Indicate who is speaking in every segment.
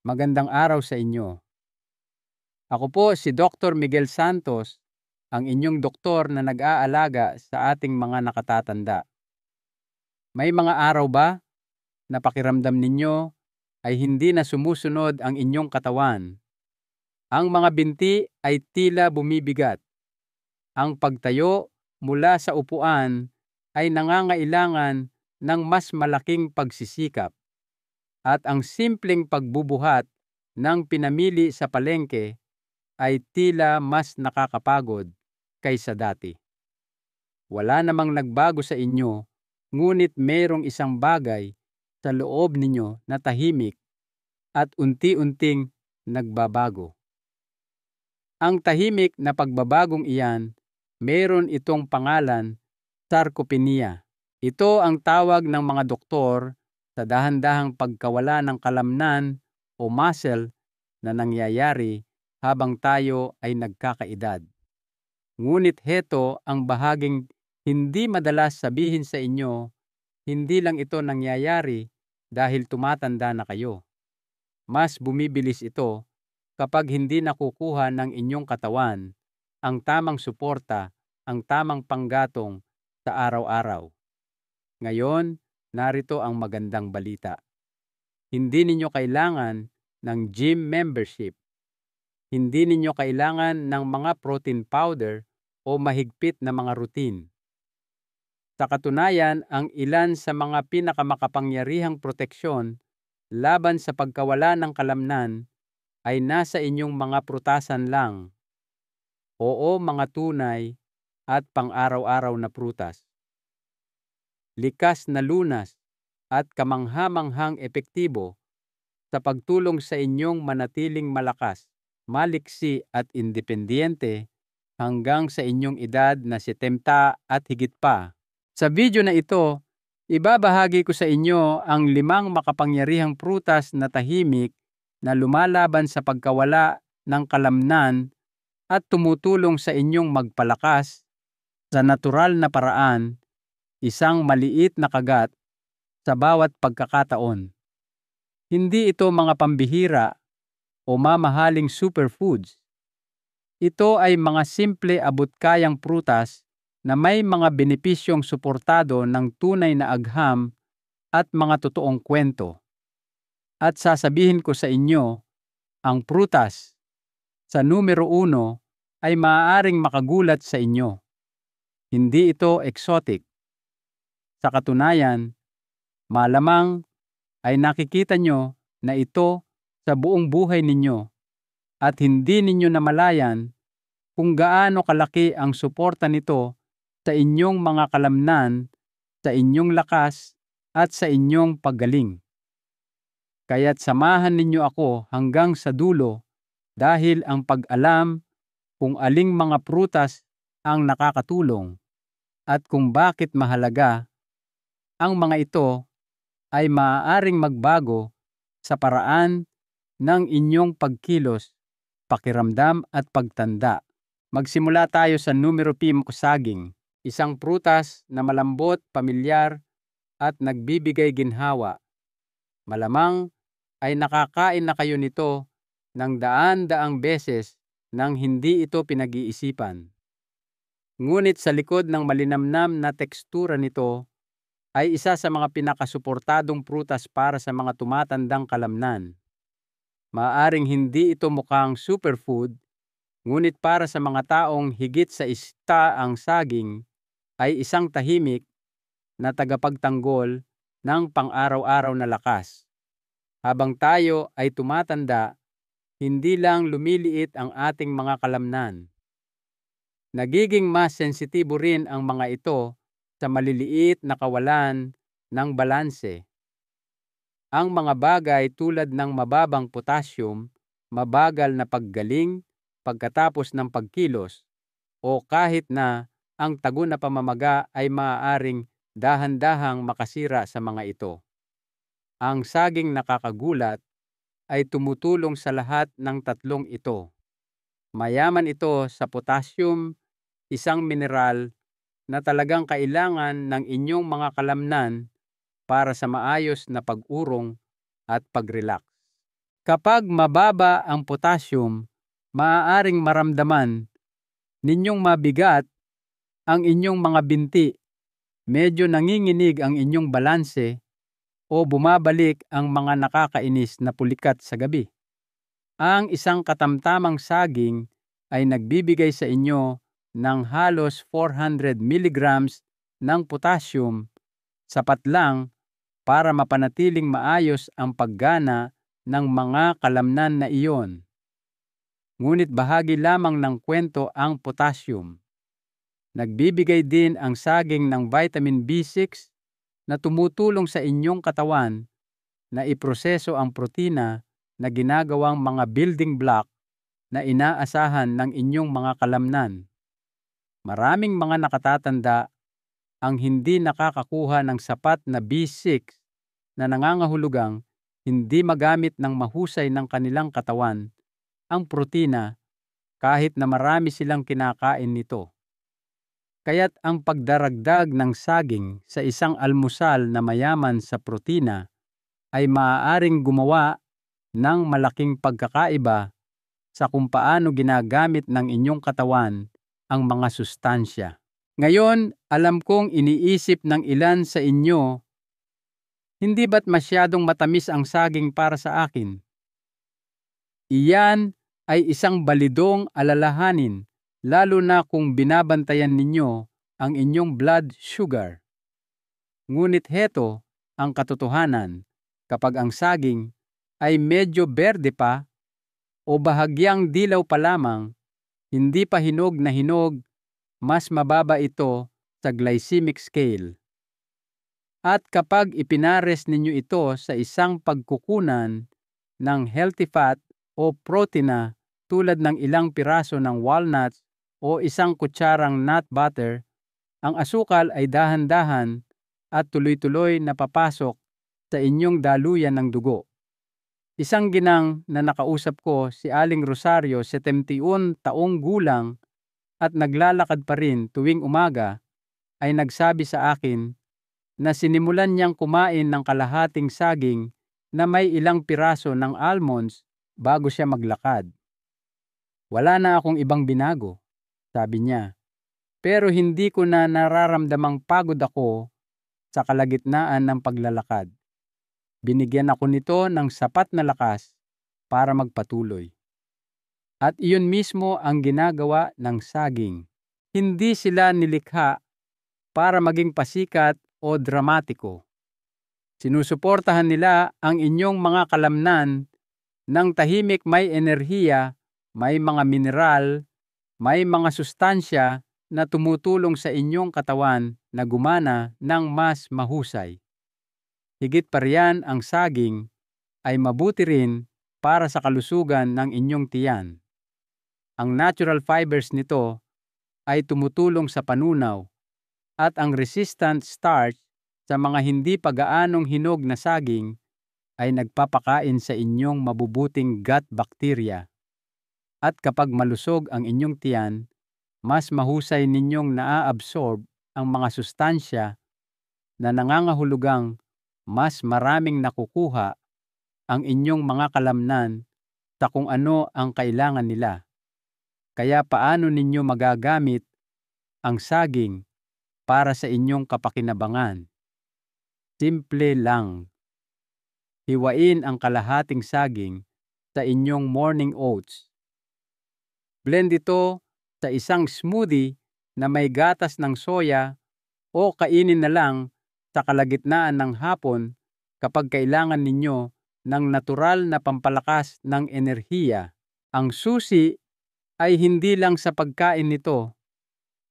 Speaker 1: Magandang araw sa inyo. Ako po si Dr. Miguel Santos, ang inyong doktor na nag-aalaga sa ating mga nakatatanda. May mga araw ba na pakiramdam ninyo ay hindi na sumusunod ang inyong katawan? Ang mga binti ay tila bumibigat. Ang pagtayo mula sa upuan ay nangangailangan ng mas malaking pagsisikap. At ang simpleng pagbubuhat ng pinamili sa palengke ay tila mas nakakapagod kaysa dati. Wala namang nagbago sa inyo, ngunit mayroong isang bagay sa loob ninyo na tahimik at unti-unting nagbabago. Ang tahimik na pagbabagong iyan, mayroon itong pangalan, sarcopenia. Ito ang tawag ng mga doktor sa dahan-dahang pagkawala ng kalamnan o muscle na nangyayari habang tayo ay nagkakaedad. Ngunit heto ang bahaging hindi madalas sabihin sa inyo, hindi lang ito nangyayari dahil tumatanda na kayo. Mas bumibilis ito kapag hindi nakukuha ng inyong katawan ang tamang suporta, ang tamang panggatong sa araw-araw. Ngayon, narito ang magandang balita. Hindi ninyo kailangan ng gym membership. Hindi ninyo kailangan ng mga protein powder o mahigpit na mga routine. Sa katunayan, ang ilan sa mga pinakamakapangyarihang proteksyon laban sa pagkawala ng kalamnan ay nasa inyong mga prutasan lang. Oo, mga tunay at pang-araw-araw na prutas. Likas na lunas at kamangha-manghang epektibo sa pagtulong sa inyong manatiling malakas, maliksi at independyente hanggang sa inyong edad na 70 at higit pa. Sa video na ito, ibabahagi ko sa inyo ang 5 makapangyarihang prutas na tahimik na lumalaban sa pagkawala ng kalamnan at tumutulong sa inyong magpalakas sa natural na paraan, isang maliit na kagat sa bawat pagkakataon. Hindi ito mga pambihira o mamahaling superfoods. Ito ay mga simple abot-kayang prutas na may mga benepisyong suportado ng tunay na agham at mga totoong kwento. At sasabihin ko sa inyo, ang prutas sa numero 1 ay maaaring makagulat sa inyo. Hindi ito exotic. Sa katunayan, malamang ay nakikita nyo na ito sa buong buhay ninyo at hindi ninyo namalayan kung gaano kalaki ang suporta nito sa inyong mga kalamnan, sa inyong lakas at sa inyong paggaling. Kaya't samahan ninyo ako hanggang sa dulo dahil ang pag-alam kung aling mga prutas ang nakakatulong at kung bakit mahalaga ang mga ito ay maaaring magbago sa paraan ng inyong pagkilos, pakiramdam at pagtanda. Magsimula tayo sa numero 5, saging. Isang prutas na malambot, pamilyar at nagbibigay ginhawa. Malamang ay nakakain na kayo nito ng daan-daang beses nang hindi ito pinag-iisipan. Ngunit sa likod ng malinamnam na tekstura nito ay isa sa mga pinakasuportadong prutas para sa mga tumatandang kalamnan. Maaaring hindi ito mukhang superfood, ngunit para sa mga taong higit sa ista ang saging, ay isang tahimik na tagapagtanggol ng pang-araw-araw na lakas. Habang tayo ay tumatanda, hindi lang lumiliit ang ating mga kalamnan. Nagiging mas sensitibo rin ang mga ito sa maliliit na kawalan ng balanse. Ang mga bagay tulad ng mababang potassium, mabagal na paggaling pagkatapos ng pagkilos, o kahit na ang tago na pamamaga ay maaaring dahan-dahang makasira sa mga ito. Ang saging nakakagulat ay tumutulong sa lahat ng tatlong ito. Mayaman ito sa potassium, isang mineral na talagang kailangan ng inyong mga kalamnan para sa maayos na pag-urong at pag-relax. Kapag mababa ang potassium, maaaring maramdaman ninyong mabigat ang inyong mga binti, medyo nanginginig ang inyong balanse, o bumabalik ang mga nakakainis na pulikat sa gabi. Ang isang katamtamang saging ay nagbibigay sa inyo ng halos 400 milligrams ng potassium, sapat lang para mapanatiling maayos ang paggana ng mga kalamnan na iyon. Ngunit bahagi lamang ng kwento ang potassium. Nagbibigay din ang saging ng vitamin B6 na tumutulong sa inyong katawan na iproseso ang protina na ginagawang mga building block na inaasahan ng inyong mga kalamnan. Maraming mga nakatatanda ang hindi nakakakuha ng sapat na B6 na nangangahulugang hindi magamit ng mahusay ng kanilang katawan ang protina kahit na marami silang kinakain nito. Kaya't ang pagdaragdag ng saging sa isang almusal na mayaman sa protina ay maaaring gumawa ng malaking pagkakaiba sa kung paano ginagamit ng inyong katawan ang mga sustansya. Ngayon, alam kong iniisip ng ilan sa inyo, hindi ba't masyadong matamis ang saging para sa akin? Iyan ay isang balidong alalahanin, lalo na kung binabantayan ninyo ang inyong blood sugar. Ngunit heto ang katotohanan, kapag ang saging ay medyo berde pa o bahagyang dilaw pa lamang, hindi pa hinog na hinog, mas mababa ito sa glycemic scale. At kapag ipinares ninyo ito sa isang pagkukunan ng healthy fat o protina tulad ng ilang piraso ng walnuts o isang kutsarang nut butter, ang asukal ay dahan-dahan at tuloy-tuloy na papasok sa inyong daluyan ng dugo. Isang ginang na nakausap ko, si Aling Rosario, 71 taong gulang at naglalakad pa rin tuwing umaga, ay nagsabi sa akin na sinimulan niyang kumain ng kalahating saging na may ilang piraso ng almonds bago siya maglakad. Wala na akong ibang binago, sabi niya, pero hindi ko na nararamdamang pagod ako sa kalagitnaan ng paglalakad. Binigyan ako nito ng sapat na lakas para magpatuloy. At iyon mismo ang ginagawa ng saging. Hindi sila nilikha para maging pasikat o dramatiko. Sinusuportahan nila ang inyong mga kalamnan ng tahimik, may enerhiya, may mga mineral, may mga sustansya na tumutulong sa inyong katawan na gumana ng mas mahusay. Higit pa riyan, ang saging ay mabuti rin para sa kalusugan ng inyong tiyan. Ang natural fibers nito ay tumutulong sa panunaw, at ang resistant starch sa mga hindi pa gaanong hinog na saging ay nagpapakain sa inyong mabubuting gut bacteria. At kapag malusog ang inyong tiyan, mas mahusay ninyong naa-absorb ang mga sustansya na nangangahulugang mas maraming nakukuha ang inyong mga kalamnan sa kung ano ang kailangan nila. Kaya paano ninyo magagamit ang saging para sa inyong kapakinabangan? Simple lang. Hiwain ang kalahating saging sa inyong morning oats. Blend ito sa isang smoothie na may gatas ng soya o kainin na lang sa kalagitnaan ng hapon kapag kailangan ninyo ng natural na pampalakas ng enerhiya. Ang susi ay hindi lang sa pagkain nito.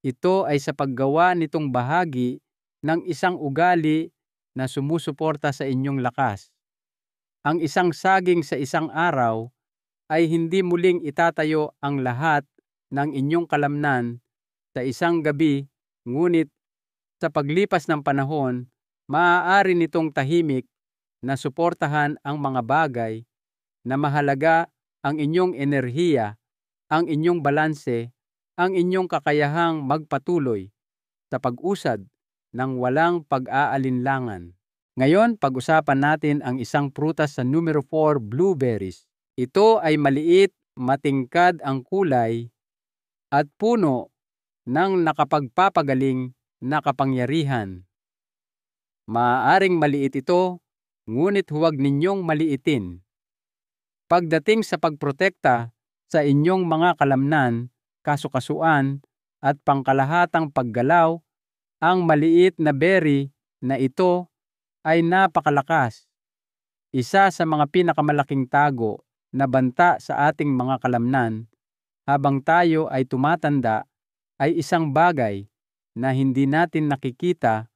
Speaker 1: Ito ay sa paggawa nitong bahagi ng isang ugali na sumusuporta sa inyong lakas. Ang isang saging sa isang araw ay hindi muling itatayo ang lahat ng inyong kalamnan sa isang gabi, ngunit sa paglipas ng panahon, maaari nitong tahimik na suportahan ang mga bagay na mahalaga, ang inyong enerhiya, ang inyong balanse, ang inyong kakayahang magpatuloy sa pag-usad ng walang pag-aalinlangan. Ngayon, pag-usapan natin ang isang prutas sa numero 4, blueberries. Ito ay maliit, matingkad ang kulay, at puno ng nakapagpapagaling na kapangyarihan. Maaaring maliit ito, ngunit huwag ninyong maliitin. Pagdating sa pagprotekta sa inyong mga kalamnan, kasukasuan, at pangkalahatang paggalaw, ang maliit na berry na ito ay napakalakas. Isa sa mga pinakamalaking tago na banta sa ating mga kalamnan habang tayo ay tumatanda ay isang bagay na hindi natin nakikita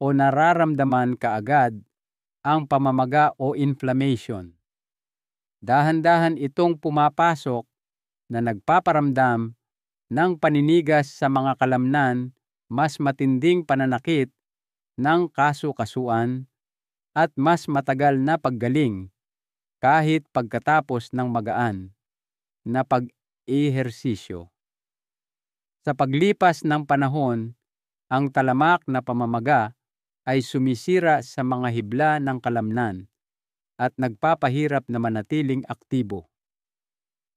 Speaker 1: o nararamdaman kaagad, ang pamamaga o inflammation. Dahan-dahan itong pumapasok na nagpaparamdam ng paninigas sa mga kalamnan, mas matinding pananakit ng kasukasuan, at mas matagal na paggaling kahit pagkatapos ng magaan na pag-ehersisyo. Sa paglipas ng panahon, ang talamak na pamamaga ay sumisira sa mga hibla ng kalamnan at nagpapahirap na manatiling aktibo.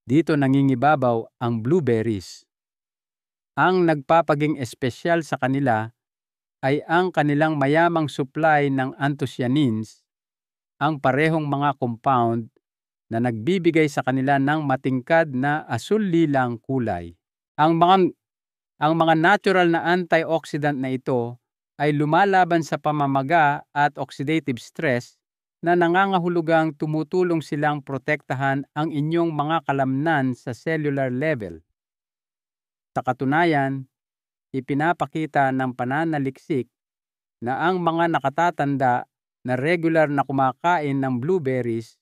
Speaker 1: Dito nangingibabaw ang blueberries. Ang nagpapaging espesyal sa kanila ay ang kanilang mayamang supply ng anthocyanins, ang parehong mga compound na nagbibigay sa kanila ng matingkad na asul-lilang kulay. Ang mga natural na antioxidant na ito ay lumalaban sa pamamaga at oxidative stress na nangangahulugang tumutulong silang protektahan ang inyong mga kalamnan sa cellular level. Sa katunayan, ipinapakita ng pananaliksik na ang mga nakatatanda na regular na kumakain ng blueberries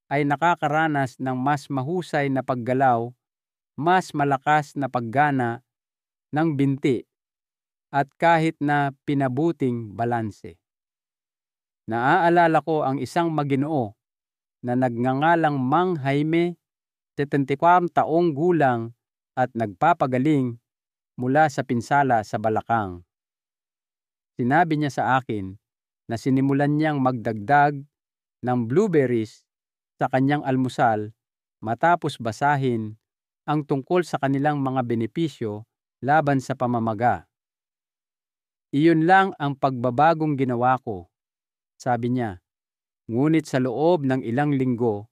Speaker 1: ay nakakaranas ng mas mahusay na paggalaw, mas malakas na paggana ng binti, at kahit na pinabuting balanse. Naaalala ko ang isang maginoo na nagngangalang Mang Jaime, 74 taong gulang at nagpapagaling mula sa pinsala sa balakang. Sinabi niya sa akin na sinimulan niyang magdagdag ng blueberries sa kanyang almusal matapos basahin ang tungkol sa kanilang mga benepisyo laban sa pamamaga. Iyon lang ang pagbabagong ginawa ko, sabi niya. Ngunit sa loob ng ilang linggo,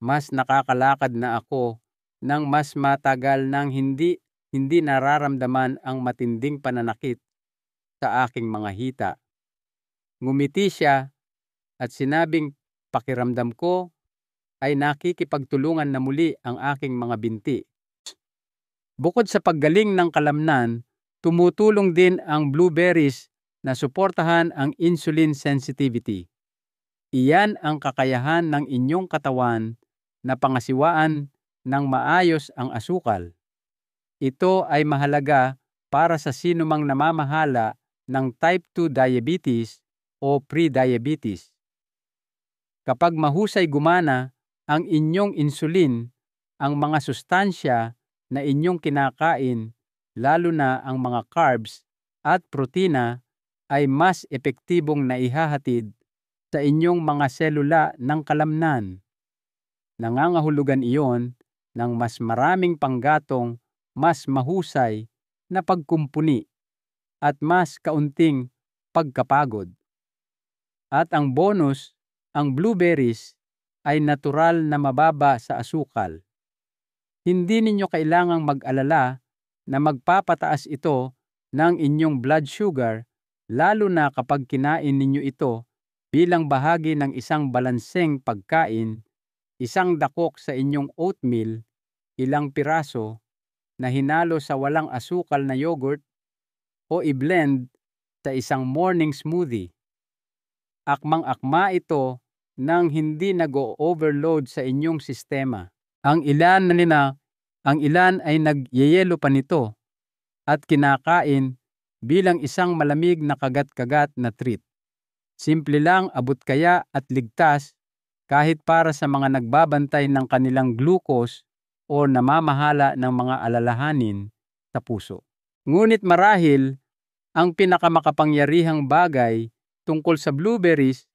Speaker 1: mas nakakalakad na ako ng mas matagal nang hindi nararamdaman ang matinding pananakit sa aking mga hita. Ngumiti siya at sinabing pakiramdam ko ay nakikipagtulungan na muli ang aking mga binti. Bukod sa paggaling ng kalamnan, tumutulong din ang blueberries na suportahan ang insulin sensitivity. Iyan ang kakayahan ng inyong katawan na pangasiwaan ng maayos ang asukal. Ito ay mahalaga para sa sinumang namamahala ng type 2 diabetes o pre-diabetes. Kapag mahusay gumana ang inyong insulin, ang mga sustansya na inyong kinakain, lalo na ang mga carbs at protina, ay mas epektibong naihahatid sa inyong mga selula ng kalamnan. Nangangahulugan iyon ng mas maraming panggatong, mas mahusay na pagkumpuni, at mas kaunting pagkapagod. At ang bonus, ang blueberries ay natural na mababa sa asukal. Hindi ninyo kailangang mag-alala na magpapataas ito ng inyong blood sugar, lalo na kapag kinain ninyo ito bilang bahagi ng isang balanseng pagkain, isang dakok sa inyong oatmeal, ilang piraso na hinalo sa walang asukal na yogurt, o i-blend sa isang morning smoothie. Akmang-akma ito nang hindi nag-o-overload sa inyong sistema. Ang ilan ay nagyeyelo pa nito at kinakain bilang isang malamig na kagat-kagat na treat. Simple lang, abot kaya at ligtas kahit para sa mga nagbabantay ng kanilang glucose o namamahala ng mga alalahanin sa puso. Ngunit marahil ang pinakamakapangyarihang bagay tungkol sa blueberries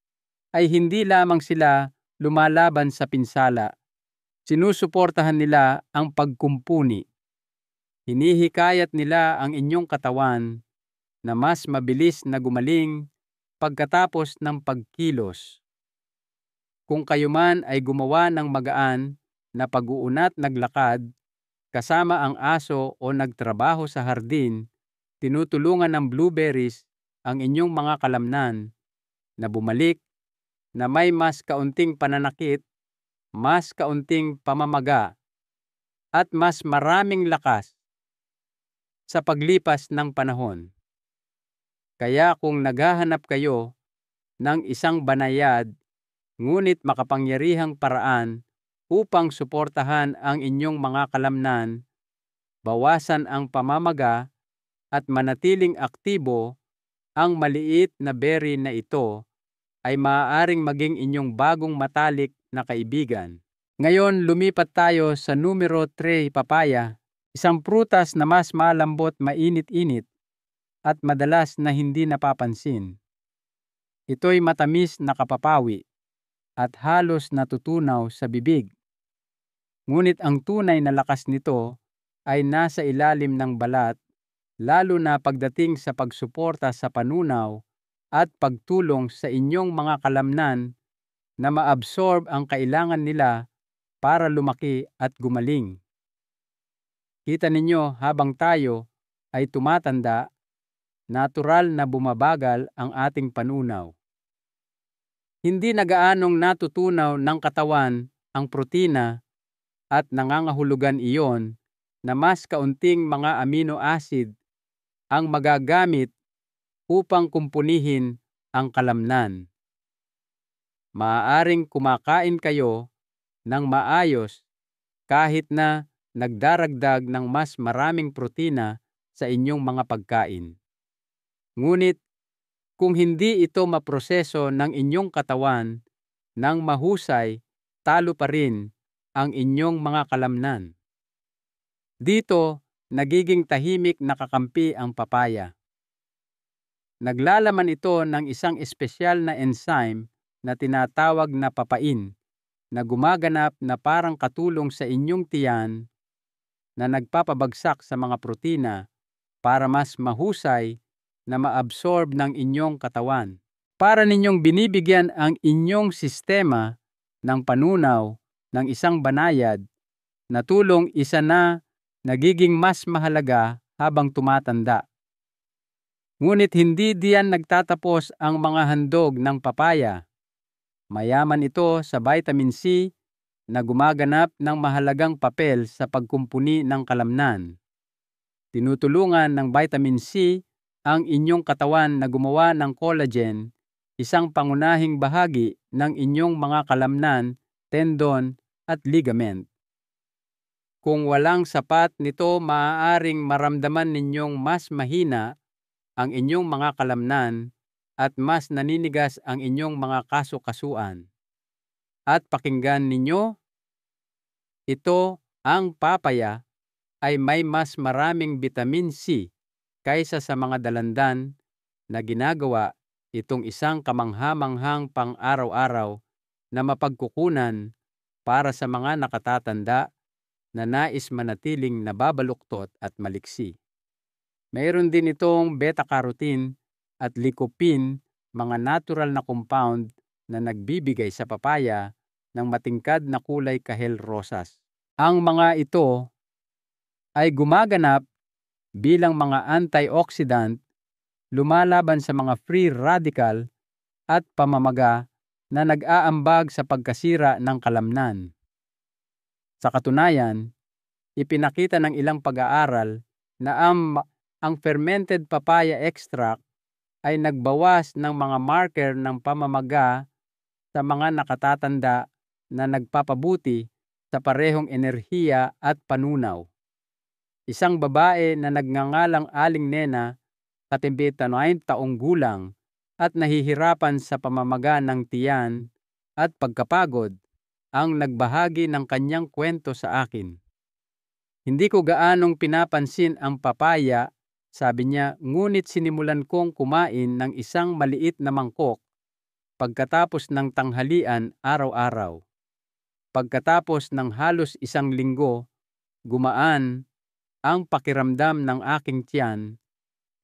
Speaker 1: ay hindi lamang sila lumalaban sa pinsala. Sinusuportahan nila ang pagkumpuni. Hinihikayat nila ang inyong katawan na mas mabilis na gumaling pagkatapos ng pagkilos. Kung kayo man ay gumawa ng magaan na pag-uunat naglakad, kasama ang aso o nagtrabaho sa hardin, tinutulungan ng blueberries ang inyong mga kalamnan na bumalik na may mas kaunting pananakit, mas kaunting pamamaga, at mas maraming lakas sa paglipas ng panahon. Kaya kung naghahanap kayo ng isang banayad ngunit makapangyarihang paraan upang suportahan ang inyong mga kalamnan, bawasan ang pamamaga at manatiling aktibo, ang maliit na berry na ito ay maaaring maging inyong bagong matalik na kaibigan. Ngayon, lumipat tayo sa numero 3, papaya, isang prutas na mas malambot, mainit-init, at madalas na hindi napapansin. Ito'y matamis na kapapawi at halos natutunaw sa bibig. Ngunit ang tunay na lakas nito ay nasa ilalim ng balat, lalo na pagdating sa pagsuporta sa panunaw at pagtulong sa inyong mga kalamnan na maabsorb ang kailangan nila para lumaki at gumaling. Kita ninyo, habang tayo ay tumatanda, natural na bumabagal ang ating panunaw. Hindi na gaanong natutunaw ng katawan ang protina at nangangahulugan iyon na mas kaunting mga amino acid ang magagamit upang kumpunihin ang kalamnan. Maaaring kumakain kayo ng maayos kahit na nagdaragdag ng mas maraming protina sa inyong mga pagkain. Ngunit kung hindi ito maproseso ng inyong katawan ng mahusay, talo pa rin ang inyong mga kalamnan. Dito, nagiging tahimik na kakampi ang papaya. Naglalaman ito ng isang espesyal na enzyme na tinatawag na papain, na gumaganap na parang katulong sa inyong tiyan na nagpapabagsak sa mga protina para mas mahusay na maabsorb ng inyong katawan. Para ninyong binibigyan ang inyong sistema ng panunaw ng isang banayad na tulong, isa na nagiging mas mahalaga habang tumatanda. Ngunit hindi diyan nagtatapos ang mga handog ng papaya. Mayaman ito sa vitamin C na gumaganap ng mahalagang papel sa pagkumpuni ng kalamnan. Tinutulungan ng vitamin C ang inyong katawan na gumawa ng collagen, isang pangunahing bahagi ng inyong mga kalamnan, tendon at ligament. Kung walang sapat nito, maaaring maramdaman ninyong mas mahina ang inyong mga kalamnan at mas naninigas ang inyong mga kaso-kasuan. At pakinggan ninyo, ito, ang papaya, ay may mas maraming vitamin C kaysa sa mga dalandan na ginagawa itong isang kamangha-manghang pang-araw-araw na mapagkukunan para sa mga nakatatanda na nais manatiling nababaluktot at maliksi. Mayroon din itong beta-carotene at lycopene, mga natural na compound na nagbibigay sa papaya ng matingkad na kulay kahel rosas. Ang mga ito ay gumaganap bilang mga antioxidant, lumalaban sa mga free radical at pamamaga na nag-aambag sa pagkasira ng kalamnan. Sa katunayan, ipinakita ng ilang pag-aaral na ang fermented papaya extract ay nagbawas ng mga marker ng pamamaga sa mga nakatatanda na nagpapabuti sa parehong enerhiya at panunaw. Isang babae na nagngangalang Aling Nena, katimbita 9 taong gulang at nahihirapan sa pamamaga ng tiyan at pagkapagod, ang nagbahagi ng kanyang kwento sa akin. Hindi ko gaanong pinapansin ang papaya Sabi niya, ngunit sinimulan kong kumain ng isang maliit na mangkok pagkatapos ng tanghalian araw-araw. Pagkatapos ng halos isang linggo, gumaan ang pakiramdam ng aking tiyan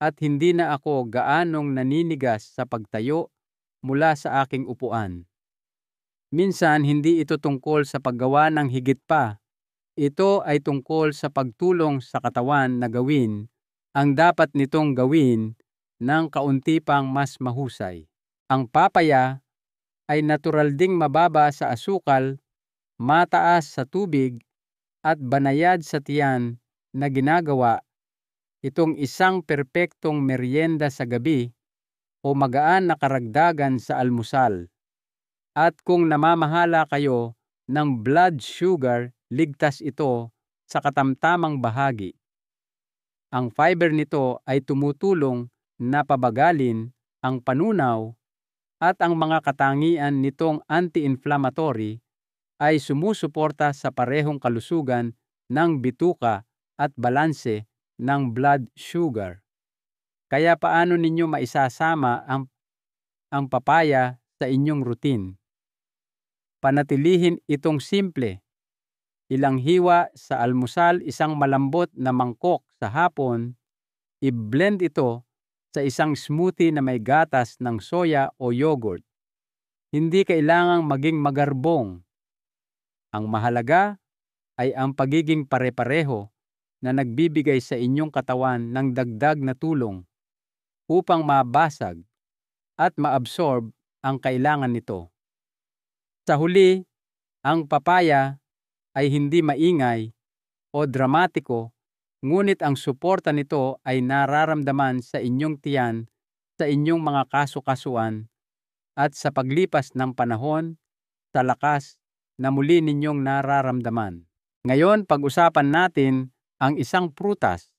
Speaker 1: at hindi na ako gaanong naninigas sa pagtayo mula sa aking upuan. Minsan hindi ito tungkol sa paggawa ng higit pa. Ito ay tungkol sa pagtulong sa katawan na gawin ang dapat nitong gawin ng kaunti pang mas mahusay. Ang papaya ay natural ding mababa sa asukal, mataas sa tubig at banayad sa tiyan na ginagawa itong isang perpektong merienda sa gabi o magaan na karagdagan sa almusal. At kung namamahala kayo ng blood sugar, ligtas ito sa katamtamang bahagi. Ang fiber nito ay tumutulong na pabagalin ang panunaw at ang mga katangian nitong anti-inflammatory ay sumusuporta sa parehong kalusugan ng bituka at balanse ng blood sugar. Kaya paano ninyo maisasama ang papaya sa inyong routine? Panatilihin itong simple. Ilang hiwa sa almusal, isang malambot na mangkok sa hapon, i-blend ito sa isang smoothie na may gatas ng soya o yogurt. Hindi kailangang maging magarbong. Ang mahalaga ay ang pagiging pare-pareho na nagbibigay sa inyong katawan ng dagdag na tulong upang mabasag at maabsorb ang kailangan nito. Sa huli, ang papaya ay hindi maingay o dramatiko, ngunit ang suporta nito ay nararamdaman sa inyong tiyan, sa inyong mga kasu-kasuan, at sa paglipas ng panahon, sa lakas na muli ninyong nararamdaman. Ngayon, pag-usapan natin ang isang prutas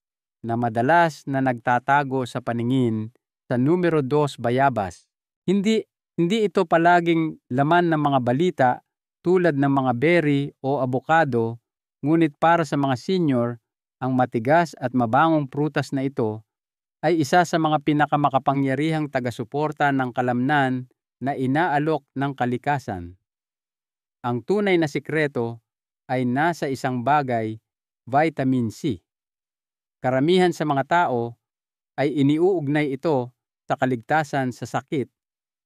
Speaker 1: na madalas na nagtatago sa paningin sa numero 2, bayabas. Hindi ito palaging laman ng mga balita tulad ng mga berry o abokado, ngunit para sa mga senior, ang matigas at mabangong prutas na ito ay isa sa mga pinakamakapangyarihang taga-suporta ng kalamnan na inaalok ng kalikasan. Ang tunay na sikreto ay nasa isang bagay, vitamin C. Karamihan sa mga tao ay iniuugnay ito sa kaligtasan sa sakit,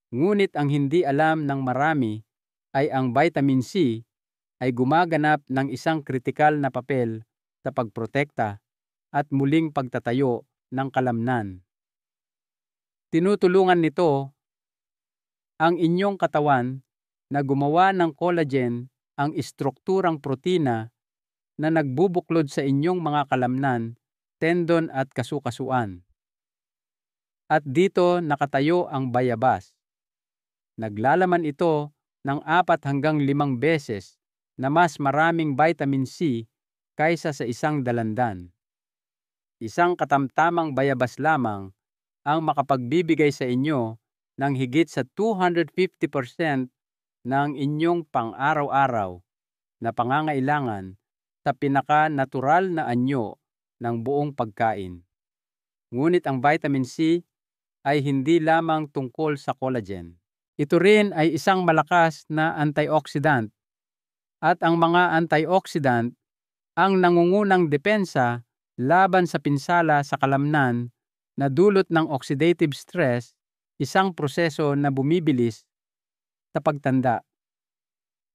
Speaker 1: ngunit ang hindi alam ng marami ay ang vitamin C ay gumaganap ng isang kritikal na papel sa pagprotekta at muling pagtatayo ng kalamnan. Tinutulungan nito ang inyong katawan na gumawa ng collagen, ang istrukturang protina na nagbubuklod sa inyong mga kalamnan, tendon at kasukasuan. At dito nakatayo ang bayabas. Naglalaman ito ng 4 hanggang 5 beses na mas maraming vitamin C kaysa sa isang dalandan. Isang katamtamang bayabas lamang ang makapagbibigay sa inyo ng higit sa 250% ng inyong pang-araw-araw na pangangailangan sa pinaka-natural na anyo ng buong pagkain. Ngunit ang vitamin C ay hindi lamang tungkol sa collagen. Ito rin ay isang malakas na antioxidant, at ang mga antioxidant ang nangungunang depensa laban sa pinsala sa kalamnan na dulot ng oxidative stress, isang proseso na bumibilis sa pagtanda.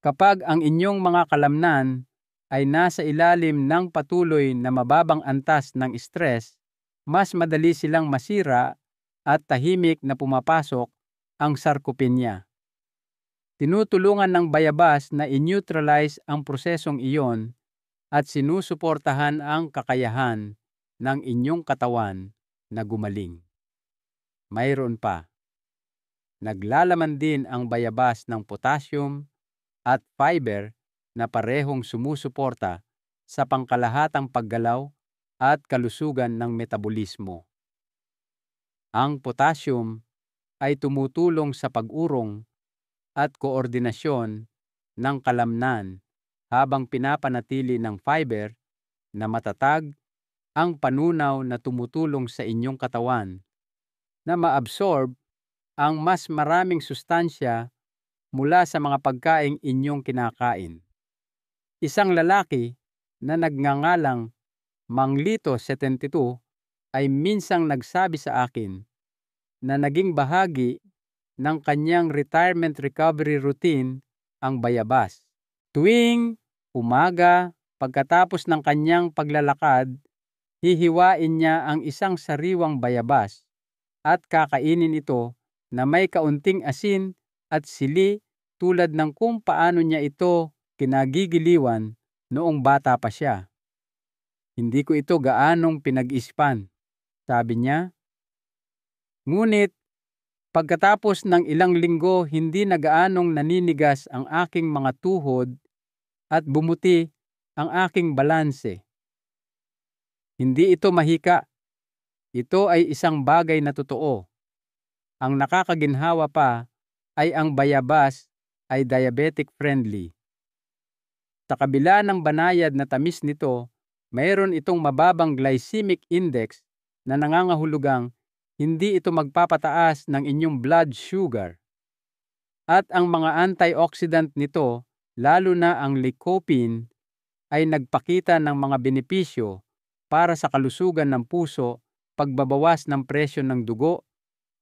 Speaker 1: Kapag ang inyong mga kalamnan ay nasa ilalim ng patuloy na mababang antas ng stress, mas madali silang masira at tahimik na pumapasok ang sarcopenia. Tinutulungan ng bayabas na i-neutralize ang prosesong iyon at sinusuportahan ang kakayahan ng inyong katawan na gumaling. Mayroon pa, naglalaman din ang bayabas ng potassium at fiber na parehong sumusuporta sa pangkalahatang paggalaw at kalusugan ng metabolismo. Ang potassium ay tumutulong sa pag-urong at koordinasyon ng kalamnan, habang pinapanatili ng fiber na matatag ang panunaw na tumutulong sa inyong katawan na maabsorb ang mas maraming sustansya mula sa mga pagkaing inyong kinakain. Isang lalaki na nagngangalang Manglito 72 ay minsang nagsabi sa akin na naging bahagi ng kanyang retirement recovery routine ang bayabas. Tuwing umaga, pagkatapos ng kanyang paglalakad, hihiwain niya ang isang sariwang bayabas at kakainin ito na may kaunting asin at sili tulad ng kung paano niya ito kinagigiliwan noong bata pa siya. Hindi ko ito gaanong pinag-isipan, sabi niya. Ngunit pagkatapos ng ilang linggo, hindi na gaanong naninigas ang aking mga tuhod at bumuti ang aking balanse. Hindi ito mahika. Ito ay isang bagay na totoo. Ang nakakaginhawa pa ay ang bayabas ay diabetic friendly. Sa kabila ng banayad na tamis nito, mayroon itong mababang glycemic index na nangangahulugang hindi ito magpapataas ng inyong blood sugar. At ang mga antioxidant nito, lalo na ang lycopene, ay nagpakita ng mga benepisyo para sa kalusugan ng puso, pagbabawas ng presyon ng dugo,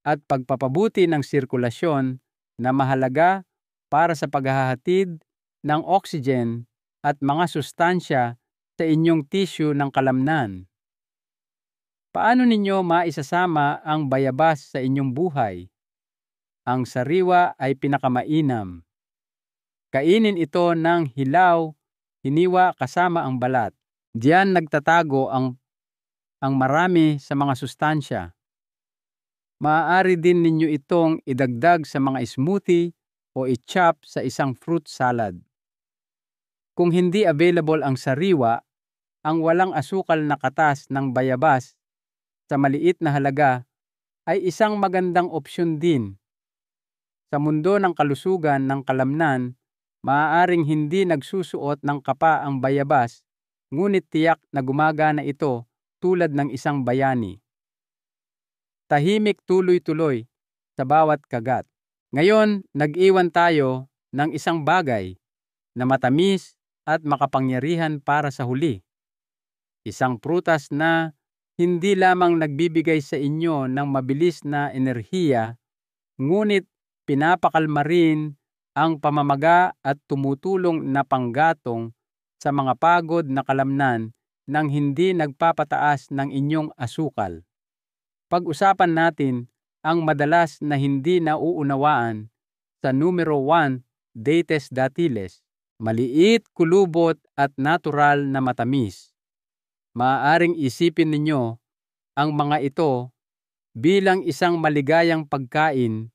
Speaker 1: at pagpapabuti ng sirkulasyon na mahalaga para sa paghahatid ng oxygen at mga sustansya sa inyong tissue ng kalamnan. Paano ninyo maisasama ang bayabas sa inyong buhay? Ang sariwa ay pinakamainam. Kainin ito ng hilaw, hiniwa kasama ang balat. Diyan nagtatago ang marami sa mga sustansya. Maaari din ninyo itong idagdag sa mga smoothie o i-chop sa isang fruit salad. Kung hindi available ang sariwa, ang walang asukal na katas ng bayabas sa maliit na halaga ay isang magandang opsyon din. Sa mundo ng kalusugan ng kalamnan, maaaring hindi nagsusuot ng kapa ang bayabas, ngunit tiyak na gumagana ito tulad ng isang bayani. Tahimik tuloy-tuloy sa bawat kagat. Ngayon, nag-iwan tayo ng isang bagay na matamis at makapangyarihan para sa huli. Isang prutas na hindi lamang nagbibigay sa inyo ng mabilis na enerhiya, ngunit pinapakalma rin ang pamamaga at tumutulong na panggatong sa mga pagod na kalamnan nang hindi nagpapataas ng inyong asukal. Pag-usapan natin ang madalas na hindi nauunawaan sa numero 1, dates datiles. Maliit, kulubot at natural na matamis. Maaaring isipin ninyo ang mga ito bilang isang maligayang pagkain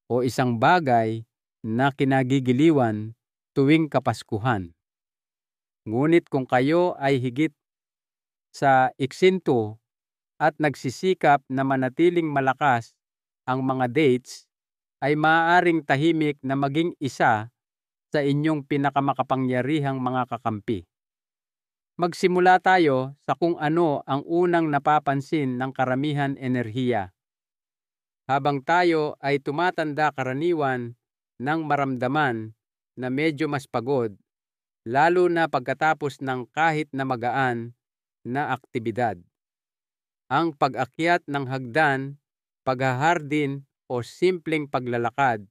Speaker 1: o isang bagay na kinagigiliwan tuwing Kapaskuhan. Ngunit kung kayo ay higit sa iksinto at nagsisikap na manatiling malakas ang mga dates, ay maaaring tahimik na maging isa sa inyong pinakamakapangyarihang mga kakampi. Magsimula tayo sa kung ano ang unang napapansin ng karamihan enerhiya. Habang tayo ay tumatanda, karaniwan ng maramdaman na medyo mas pagod, lalo na pagkatapos ng kahit na magaan na aktibidad. Ang pag-akyat ng hagdan, paghahardin o simpleng paglalakad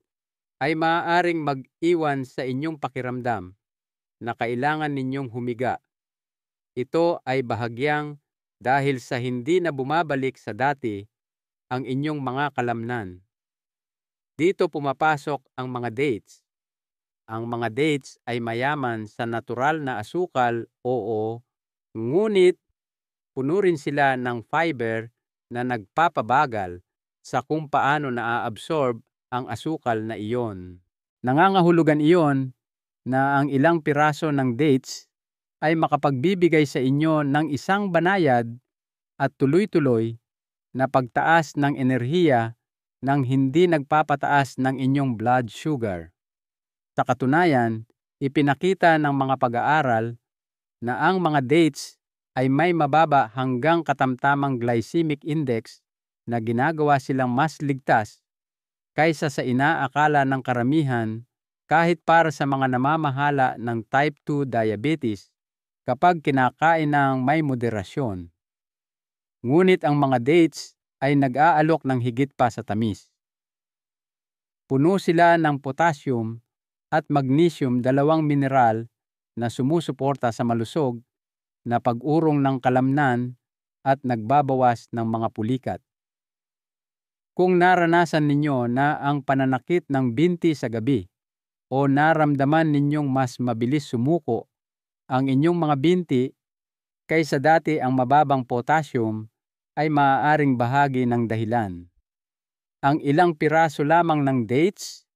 Speaker 1: ay maaaring mag-iwan sa inyong pakiramdam na kailangan ninyong humiga. Ito ay bahagyang dahil sa hindi na bumabalik sa dati ang inyong mga kalamnan. Dito pumapasok ang mga dates. Ang mga dates ay mayaman sa natural na asukal, oo, ngunit puno rin sila ng fiber na nagpapabagal sa kung paano naaabsorb ang asukal na iyon. Nangangahulugan iyon na ang ilang piraso ng dates ay makapagbibigay sa inyo ng isang banayad at tuloy-tuloy na pagtaas ng enerhiya nang hindi nagpapataas ng inyong blood sugar. Sa katunayan, ipinakita ng mga pag-aaral na ang mga dates ay may mababa hanggang katamtamang glycemic index na ginagawa silang mas ligtas kaysa sa inaakala ng karamihan kahit para sa mga namamahala ng type 2 diabetes kapag kinakain ng may moderasyon. Ngunit ang mga dates ay nag-aalok ng higit pa sa tamis. Puno sila ng potassium at magnesium, dalawang mineral na sumusuporta sa malusog na pag-urong ng kalamnan at nagbabawas ng mga pulikat. Kung naranasan ninyo na ang pananakit ng binti sa gabi o naramdaman ninyong mas mabilis sumuko ang inyong mga binti kaysa dati, ang mababang potassium ay maaaring bahagi ng dahilan. Ang ilang piraso lamang ng dates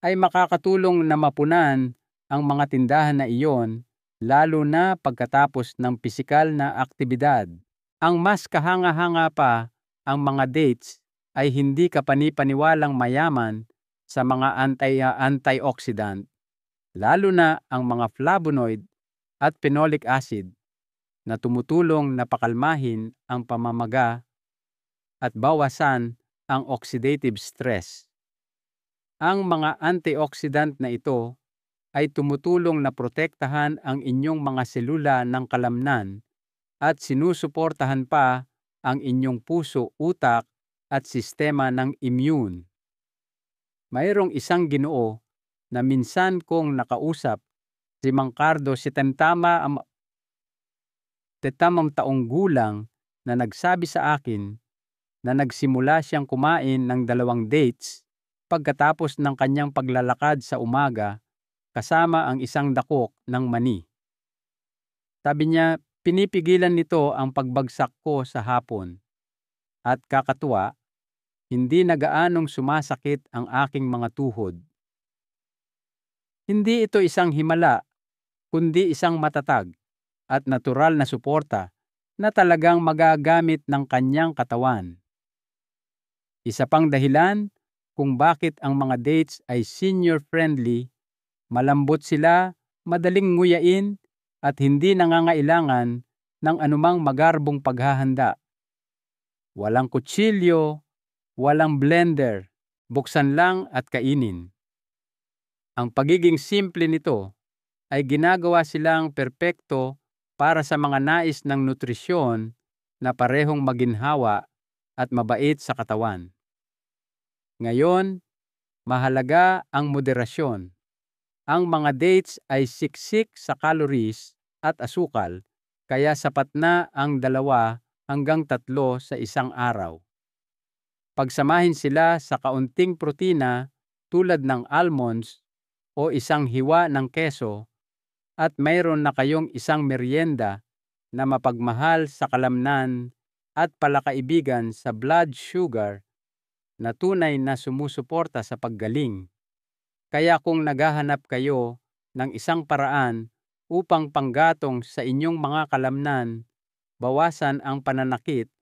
Speaker 1: ay makakatulong na mapunan ang mga tindahan na iyon, lalo na pagkatapos ng pisikal na aktibidad. Ang mas kahanga-hanga pa, ang mga dates ay hindi kapani-paniwalang mayaman sa mga antioxidant, lalo na ang mga flavonoid at phenolic acid na tumutulong na pakalmahin ang pamamaga at bawasan ang oxidative stress. Ang mga antioxidant na ito ay tumutulong na protektahan ang inyong mga selula ng kalamnan at sinusuportahan pa ang inyong puso, utak at sistema ng immune. Mayroong isang Ginoo na minsan kong nakausap, si Mang Cardo, si tamang taong gulang, na nagsabi sa akin na nagsimula siyang kumain ng 2 dates pagkatapos ng kanyang paglalakad sa umaga kasama ang isang dakok ng mani. Sabi niya, pinipigilan nito ang pagbagsak ko sa hapon. At kakatuwa, hindi na gaanong sumasakit ang aking mga tuhod. Hindi ito isang himala, kundi isang matatag at natural na suporta na talagang magagamit ng kanyang katawan. Isa pang dahilan kung bakit ang mga dates ay senior-friendly, malambot sila, madaling nguyain, at hindi nangangailangan ng anumang magarbong paghahanda. Walang kutsilyo, walang blender, buksan lang at kainin. Ang pagiging simple nito ay ginagawa silang perpekto para sa mga nais ng nutrisyon na parehong maginhawa at mabait sa katawan. Ngayon, mahalaga ang moderasyon. Ang mga dates ay siksik sa calories at asukal, kaya sapat na ang 2 hanggang 3 sa isang araw. Pagsamahin sila sa kaunting protina tulad ng almonds o isang hiwa ng keso, at mayroon na kayong isang merienda na mapagmahal sa kalamnan at palakaibigan sa blood sugar na tunay na sumusuporta sa paggaling. Kaya kung naghahanap kayo ng isang paraan upang panggatong sa inyong mga kalamnan, bawasan ang pananakit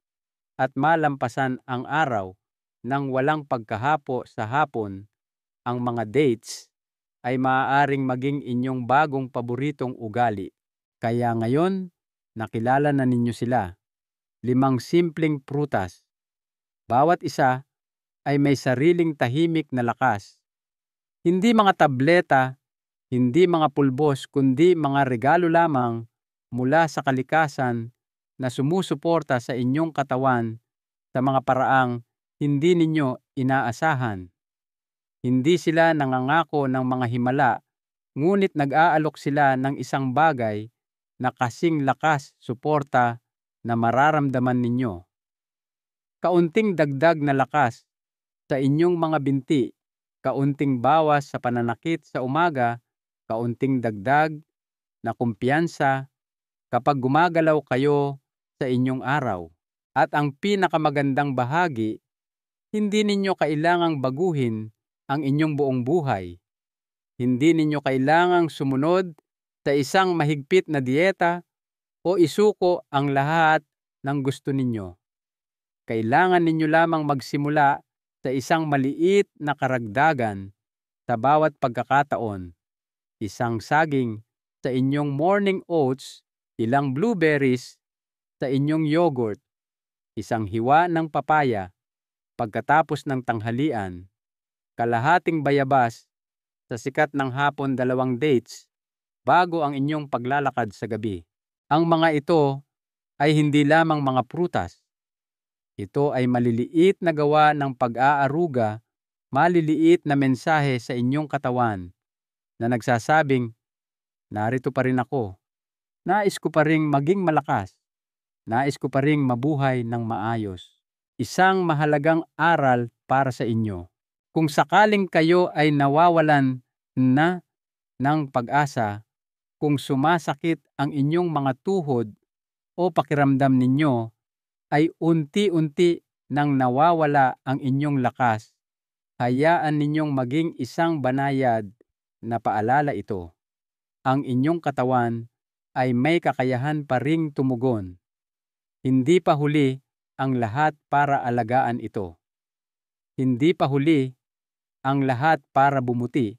Speaker 1: at malampasan ang araw ng walang pagkahapo sa hapon, ang mga dates ay maaaring maging inyong bagong paboritong ugali. Kaya ngayon, nakilala na ninyo sila. 5 simpleng prutas. Bawat isa ay may sariling tahimik na lakas. Hindi mga tableta, hindi mga pulbos, kundi mga regalo lamang mula sa kalikasan na sumusuporta sa inyong katawan sa mga paraang hindi ninyo inaasahan. Hindi sila nangangako ng mga himala, ngunit nag-aalok sila ng isang bagay na kasing lakas suporta na mararamdaman ninyo. Kaunting dagdag na lakas sa inyong mga binti, kaunting bawas sa pananakit sa umaga, kaunting dagdag na kumpiyansa kapag gumagalaw kayo sa inyong araw. At ang pinakamagandang bahagi, hindi ninyo kailangang baguhin ang inyong buong buhay. Hindi ninyo kailangang sumunod sa isang mahigpit na dieta o isuko ang lahat ng gusto ninyo. Kailangan ninyo lamang magsimula sa isang maliit na karagdagan sa bawat pagkakataon. Isang saging sa inyong morning oats, ilang blueberries, sa inyong yogurt, isang hiwa ng papaya pagkatapos ng tanghalian, kalahating bayabas sa sikat ng hapon, 2 dates bago ang inyong paglalakad sa gabi. Ang mga ito ay hindi lamang mga prutas. Ito ay maliliit na gawa ng pag-aaruga, maliliit na mensahe sa inyong katawan na nagsasabing, narito pa rin ako. Nais ko pa ring maging malakas. Nais ko pa ring mabuhay ng maayos. Isang mahalagang aral para sa inyo. Kung sakaling kayo ay nawawalan na ng pag-asa, kung sumasakit ang inyong mga tuhod o pakiramdam ninyo ay unti-unti nang nawawala ang inyong lakas, hayaan ninyong maging isang banayad na paalala ito. Ang inyong katawan ay may kakayahan pa ring tumugon. Hindi pa huli ang lahat para alagaan ito. Hindi pa huli ang lahat para bumuti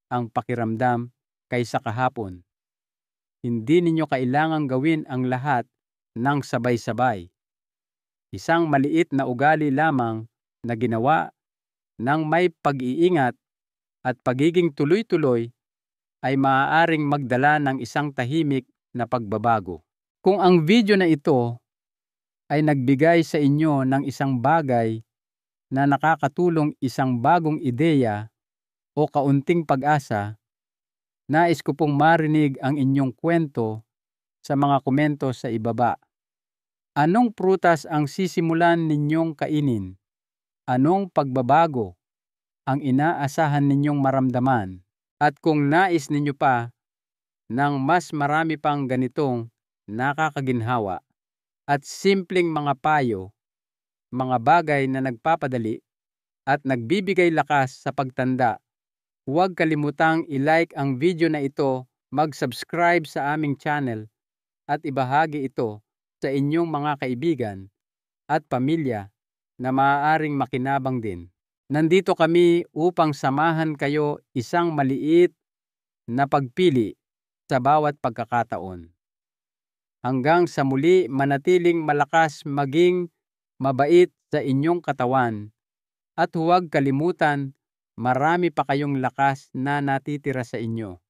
Speaker 1: ang pakiramdam kaysa kahapon. Hindi ninyo kailangang gawin ang lahat ng sabay-sabay. Isang maliit na ugali lamang na ginawa ng may pag-iingat at pagiging tuloy-tuloy ay maaaring magdala ng isang tahimik na pagbabago. Kung ang video na ito ay nagbigay sa inyo ng isang bagay na nakakatulong, isang bagong ideya o kaunting pag-asa, nais ko pong marinig ang inyong kwento sa mga komento sa ibaba. Anong prutas ang sisimulan ninyong kainin? Anong pagbabago ang inaasahan ninyong maramdaman? At kung nais ninyo pa ng mas marami pang ganitong nakakaginhawa at simpleng mga payo, mga bagay na nagpapadali at nagbibigay lakas sa pagtanda, huwag kalimutang i-like ang video na ito, mag-subscribe sa aming channel at ibahagi ito sa inyong mga kaibigan at pamilya na maaaring makinabang din. Nandito kami upang samahan kayo isang maliit na pagpili sa bawat pagkakataon. Hanggang sa muli, manatiling malakas, maging mabait sa inyong katawan at huwag kalimutan, marami pa kayong lakas na natitira sa inyo.